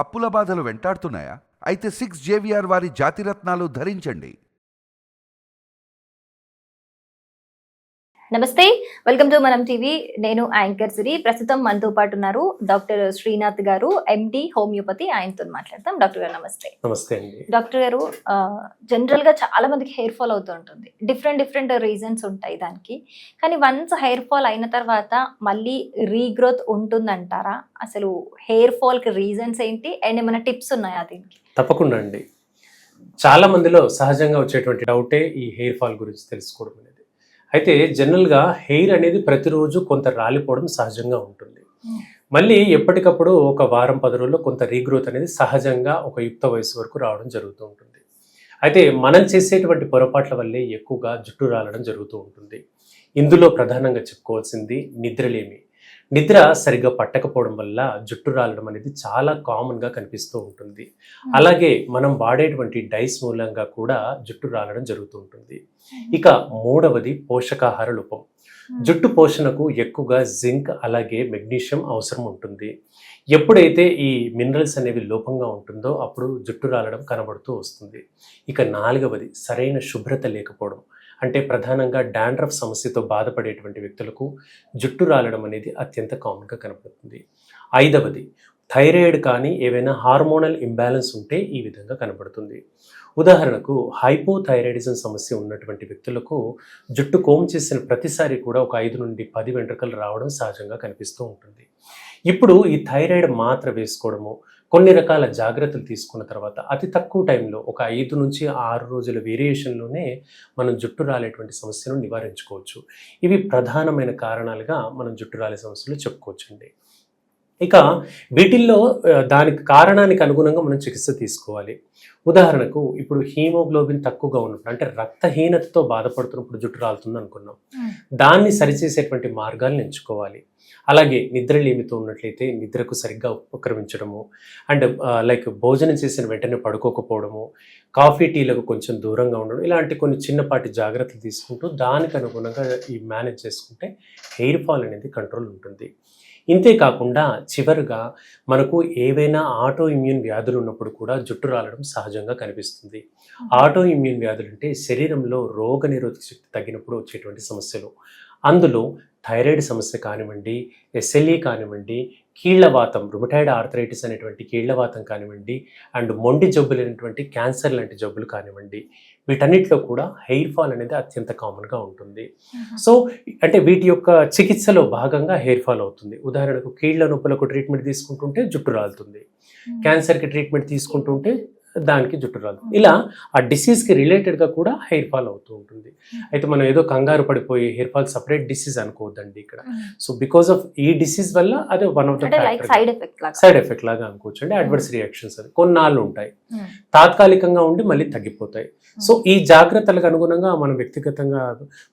అప్పుల బాధలు వెంటాడుతున్నాయా? అయితే 6 జేవిఆర్ వారి జాతిరత్నాలు ధరించండి. నమస్తే, వెల్కమ్ టు మనం టీవీ. నేను యాంకర్ సిరి. ప్రస్తుతం మనతో పాటు ఉన్నారు డాక్టర్ శ్రీనాథ్ గారు, ఎండి హోమియోపతి. ఆయనతో మాట్లాడతాం. డాక్టర్ గారు నమస్తే. నమస్తే అండి. డాక్టర్ గారు, జనరల్ గా చాలా మందికి హెయిర్ ఫాల్ అవుతూ ఉంటుంది. డిఫరెంట్ రీజన్స్ ఉంటాయి దానికి. కానీ వన్స్ హెయిర్ ఫాల్ అయిన తర్వాత మళ్ళీ రీగ్రోత్ ఉంటుందంటారా? అసలు హెయిర్ ఫాల్ కి రీజన్స్ ఏంటి అండ్ ఏమైనా టిప్స్ ఉన్నాయా దీనికి? తప్పకుండా అండి. చాలా మందిలో సహజంగా వచ్చేటువంటి డౌటే ఈ హెయిర్ ఫాల్ గురించి తెలుసుకోవడం అనేది. అయితే జనరల్గా హెయిర్ అనేది ప్రతిరోజు కొంత రాలిపోవడం సహజంగా ఉంటుంది. మళ్ళీ ఎప్పటికప్పుడు ఒక వారం 10 రోజుల్లో కొంత రీగ్రోత్ అనేది సహజంగా ఒక యుక్త వయసు వరకు రావడం జరుగుతూ ఉంటుంది. అయితే మనం చేసేటువంటి పొరపాట్ల వల్లే ఎక్కువగా జుట్టు రాలడం జరుగుతూ ఉంటుంది. ఇందులో ప్రధానంగా చెప్పుకోవాల్సింది నిద్రలేమి. నిద్ర సరిగ్గా పట్టకపోవడం వల్ల జుట్టు రాలడం అనేది చాలా కామన్గా కనిపిస్తూ ఉంటుంది. అలాగే మనం వాడేటువంటి డైస్ మూలంగా కూడా జుట్టు రాలడం జరుగుతూ ఉంటుంది. ఇక మూడవది పోషకాహార లోపం. జుట్టు పోషణకు ఎక్కువగా జింక్ అలాగే మెగ్నీషియం అవసరం ఉంటుంది. ఎప్పుడైతే ఈ మినరల్స్ అనేవి లోపంగా ఉంటుందో అప్పుడు జుట్టు రాలడం కనబడుతూ వస్తుంది. ఇక నాలుగవది సరైన శుభ్రత లేకపోవడం. అంటే ప్రధానంగా డాండ్రఫ్ సమస్యతో బాధపడేటువంటి వ్యక్తులకు జుట్టు రాలడం అనేది అత్యంత కామన్గా కనబడుతుంది. ఐదవది థైరాయిడ్ కానీ ఏవైనా హార్మోనల్ ఇంబ్యాలెన్స్ ఉంటే ఈ విధంగా కనబడుతుంది. ఉదాహరణకు హైపోథైరాయిడిజం సమస్య ఉన్నటువంటి వ్యక్తులకు జుట్టు కోమ్ చేసిన ప్రతిసారి కూడా ఒక 5 నుండి 10 వెంట్రుకలు రావడం సహజంగా కనిపిస్తూ ఉంటుంది. ఇప్పుడు ఈ థైరాయిడ్ మాత్ర వేసుకోవడము, కొన్ని రకాల జాగ్రత్తలు తీసుకున్న తర్వాత అతి తక్కువ టైంలో ఒక 5 నుంచి 6 రోజుల వేరియేషన్లోనే మనం జుట్టు రాలేటువంటి సమస్యను నివారించుకోవచ్చు. ఇవి ప్రధానమైన కారణాలుగా మనం జుట్టు రాలే సమస్యలు చెప్పుకోవచ్చండి. ఇక వీటిల్లో దానికి కారణానికి అనుగుణంగా మనం చికిత్స తీసుకోవాలి. ఉదాహరణకు ఇప్పుడు హీమోగ్లోబిన్ తక్కువగా ఉన్నప్పుడు, అంటే రక్తహీనతతో బాధపడుతున్నప్పుడు జుట్టు రాలుతుంది అనుకున్నాం. దాన్ని సరిచేసేటువంటి మార్గాలను ఎంచుకోవాలి. అలాగే నిద్రలేమితో ఉన్నట్లయితే నిద్రకు సరిగ్గా ఉపక్రమించడము, అండ్ లైక్ భోజనం చేసిన వెంటనే పడుకోకపోవడము, కాఫీ టీలకు కొంచెం దూరంగా ఉండడం, ఇలాంటి కొన్ని చిన్నపాటి జాగ్రత్తలు తీసుకుంటూ దానికి అనుగుణంగా ఈ మేనేజ్ చేసుకుంటే హెయిర్ ఫాల్ అనేది కంట్రోల్ ఉంటుంది. ఇంతే కాకుండా చివరిగా మనకు ఏవైనా ఆటో ఇమ్యూన్ వ్యాధులు ఉన్నప్పుడు కూడా జుట్టు రాలడం సహజంగా కనిపిస్తుంది. ఆటో ఇమ్యూన్ వ్యాధులు అంటే శరీరంలో రోగనిరోధక శక్తి తగ్గినప్పుడు వచ్చేటువంటి సమస్యలు. అందులో థైరాయిడ్ సమస్య కానివ్వండి, ఎస్ఎల్ఈ కానివ్వండి, కీళ్లవాతం రుమటాయిడ్ ఆర్థరైటిస్ అనేటువంటి కీళ్లవాతం కానివ్వండి, అండ్ మొండి జబ్బులైనటువంటి క్యాన్సర్ లాంటి జబ్బులు కానివ్వండి, వీటన్నిటిలో కూడా హెయిర్ ఫాల్ అనేది అత్యంత కామన్గా ఉంటుంది. సో అంటే వీటి యొక్క చికిత్సలో భాగంగా హెయిర్ ఫాల్ అవుతుంది. ఉదాహరణకు కీళ్ల నొప్పులకు ట్రీట్మెంట్ తీసుకుంటుంటే జుట్టు రాలుతుంది, క్యాన్సర్కి ట్రీట్మెంట్ తీసుకుంటుంటే దానికి జుట్టు రాదు. ఇలా ఆ డిసీజ్కి రిలేటెడ్గా కూడా హెయిర్ ఫాల్ అవుతూ ఉంటుంది. అయితే మనం ఏదో కంగారు పడిపోయి హెయిర్ ఫాల్ సపరేట్ డిసీజ్ అనుకోవద్దండి ఇక్కడ. సో బికాస్ ఆఫ్ ఈ డిసీజ్ వల్ల అదే one of the side effect లాగా అనుకోవచ్చు అండి. అడ్వర్స్ రియాక్షన్స్ అది కొన్నాళ్ళు ఉంటాయి, తాత్కాలికంగా ఉండి మళ్ళీ తగ్గిపోతాయి. సో ఈ జాగ్రత్తలకు అనుగుణంగా మనం వ్యక్తిగతంగా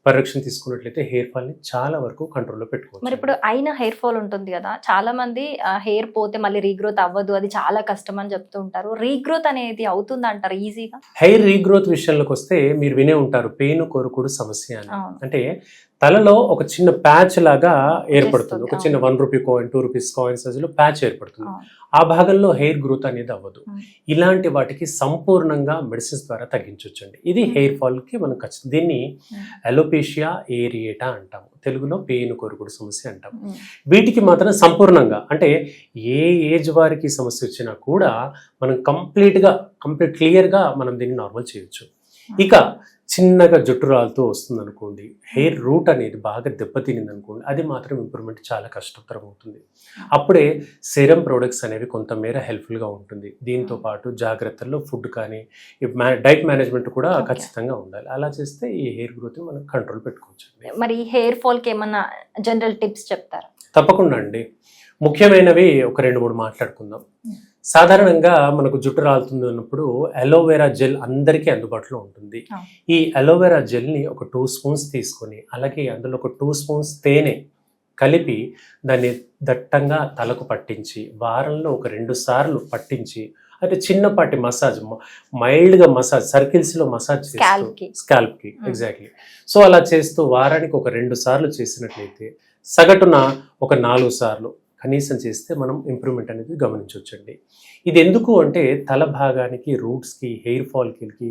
పరిరక్షణ తీసుకున్నట్లయితే హెయిర్ ఫాల్ ని చాలా వరకు కంట్రోల్లో పెట్టుకోవచ్చు. మరి ఇప్పుడు అయిన హెయిర్ ఫాల్ ఉంటుంది కదా, చాలా మంది హెయిర్ పోతే మళ్ళీ రీగ్రోత్ అవ్వదు, అది చాలా కష్టం అని చెప్తూ ఉంటారు. రీగ్రోత్ అనేది అవుతుంది అంటారు ఈజీగా? హెయిర్ రీగ్రోత్ విషయంలోకి వస్తే మీరు వినే ఉంటారు పేను కొరుకుడు సమస్య అని. అంటే తలలో ఒక చిన్న ప్యాచ్ లాగా ఏర్పడుతుంది. ఒక చిన్న 1 రూపీ కాయిన్, 2 రూపీస్ కాయిన్ సైజులో ప్యాచ్ ఏర్పడుతుంది. ఆ భాగంలో హెయిర్ గ్రోత్ అనేది అవ్వదు. ఇలాంటి వాటికి సంపూర్ణంగా మెడిసిన్స్ ద్వారా తగ్గించవచ్చండి. ఇది హెయిర్ ఫాల్కి మనం ఖచ్చితంగా దీన్ని అలోపేషియా ఏరియేటా అంటాము, తెలుగులో పేను కొరుకుడు సమస్య అంటాము. వీటికి మాత్రం సంపూర్ణంగా, అంటే ఏ ఏజ్ వారికి సమస్య వచ్చినా కూడా మనం కంప్లీట్ క్లియర్గా మనం దీన్ని నార్మల్ చేయొచ్చు. ఇక చిన్నగా జుట్టు రాలుతూ వస్తుంది అనుకోండి, హెయిర్ రూట్ అనేది బాగా దెబ్బతినింది అనుకోండి, అది మాత్రం ఇంప్రూవ్మెంట్ చాలా కష్టతరం అవుతుంది. అప్పుడే సెరమ్ ప్రొడక్ట్స్ అనేవి కొంతమేర హెల్ప్ఫుల్గా ఉంటుంది. దీంతో పాటు జాగ్రత్తల్లో ఫుడ్ కానీ డైట్ మేనేజ్మెంట్ కూడా ఖచ్చితంగా ఉండాలి. అలా చేస్తే ఈ హెయిర్ గ్రోత్ మనం కంట్రోల్ పెట్టుకోవచ్చు. మరి హెయిర్ ఫాల్కి ఏమన్నా జనరల్ టిప్స్ చెప్తారా? తప్పకుండా అండి. ముఖ్యమైనవి ఒక 2-3 మాట్లాడుకుందాం. సాధారణంగా మనకు జుట్టు రాలుతుంది అన్నప్పుడు అలోవెరా జెల్ అందరికీ అందుబాటులో ఉంటుంది. ఈ అలోవెరా జెల్ని ఒక 2 స్పూన్స్ తీసుకొని, అలాగే అందులో ఒక 2 స్పూన్స్ తేనె కలిపి దాన్ని దట్టంగా తలకు పట్టించి వారంలో ఒక 2 సార్లు పట్టించి, అయితే చిన్నపాటి మసాజ్, మైల్డ్గా మసాజ్, సర్కిల్స్లో మసాజ్ చేస్తూ స్కాల్ప్కి ఎగ్జాక్ట్లీ. సో అలా చేస్తూ వారానికి ఒక 2 సార్లు చేసినట్లయితే సగటున ఒక 4 సార్లు కనీసం చేస్తే మనం ఇంప్రూవ్మెంట్ అనేది గమనించవచ్చండి. ఇది ఎందుకు అంటే తల భాగానికి, రూట్స్కి, హెయిర్ ఫాలికల్కి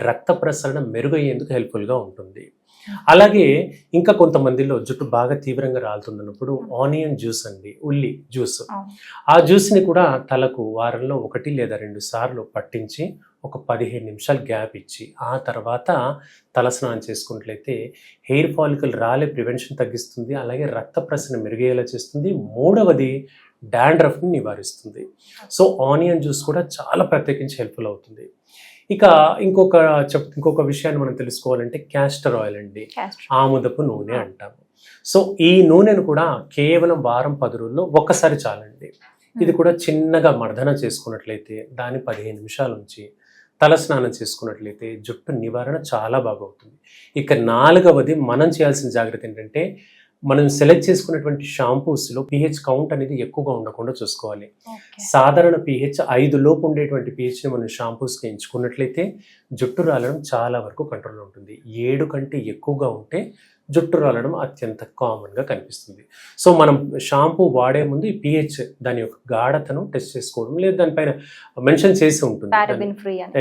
రక్త ప్రసరణ మెరుగయ్యేందుకు హెల్ప్ఫుల్గా ఉంటుంది. అలాగే ఇంకా కొంతమందిలో జుట్టు బాగా తీవ్రంగా రాలుతున్నప్పుడు ఆనియన్ జ్యూస్ అండి, ఉల్లి జ్యూస్, ఆ జ్యూస్ని కూడా తలకు వారంలో 1 లేదా 2 సార్లు పట్టించి ఒక 15 నిమిషాలు గ్యాప్ ఇచ్చి ఆ తర్వాత తలస్నానం చేసుకున్నట్లయితే హెయిర్ ఫాలికల్ రాలే ప్రివెన్షన్ తగ్గిస్తుంది, అలాగే రక్త ప్రసరణ మెరుగయ్యేలా చేస్తుంది. మూడవది డాండ్రఫ్ని నివారిస్తుంది. సో ఆనియన్ జ్యూస్ కూడా చాలా ప్రత్యేకించి హెల్ప్ఫుల్ అవుతుంది. ఇక ఇంకొక విషయాన్ని మనం తెలుసుకోవాలంటే క్యాస్టర్ ఆయిల్ అండి, ఆముదపు నూనె అంటాము. సో ఈ నూనెను కూడా కేవలం వారం 10 రోజుల్లో ఒక్కసారి చాలండి. ఇది కూడా చిన్నగా మర్దన చేసుకున్నట్లయితే దాన్ని 15 నిమిషాల నుంచి తల స్నానం చేసుకున్నట్లయితే జుట్టు నివారణ చాలా బాగా అవుతుంది. ఇక 4వది మనం చేయాల్సిన జాగ్రత్త ఏంటంటే మనం సెలెక్ట్ చేసుకున్నటువంటి షాంపూస్లో pH కౌంట్ అనేది ఎక్కువగా ఉండకుండా చూసుకోవాలి. సాధారణ pH 5 లోపు ఉండేటువంటి pHని మనం షాంపూస్కి ఎంచుకున్నట్లయితే జుట్టు రాలడం చాలా వరకు కంట్రోల్లో ఉంటుంది. 7 కంటే ఎక్కువగా ఉంటే జుట్టు రాలడం అత్యంత కామన్గా కనిపిస్తుంది. సో మనం షాంపూ వాడే ముందు ఈ pH దాని యొక్క గాఢతను టెస్ట్ చేసుకోవడం, లేదా దానిపైన మెన్షన్ చేసి ఉంటుంది,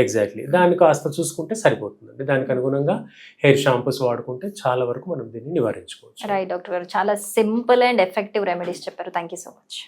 ఎగ్జాక్ట్లీ దాన్ని కాస్త చూసుకుంటే సరిపోతుందండి. దానికి అనుగుణంగా హెయిర్ షాంపూస్ వాడుకుంటే చాలా వరకు మనం దీన్ని నివారించుకోవచ్చు. రైట్ డాక్టర్ గారు, చాలా సింపుల్ అండ్ ఎఫెక్టివ్ రెమెడీస్ చెప్పారు. Thank you so much.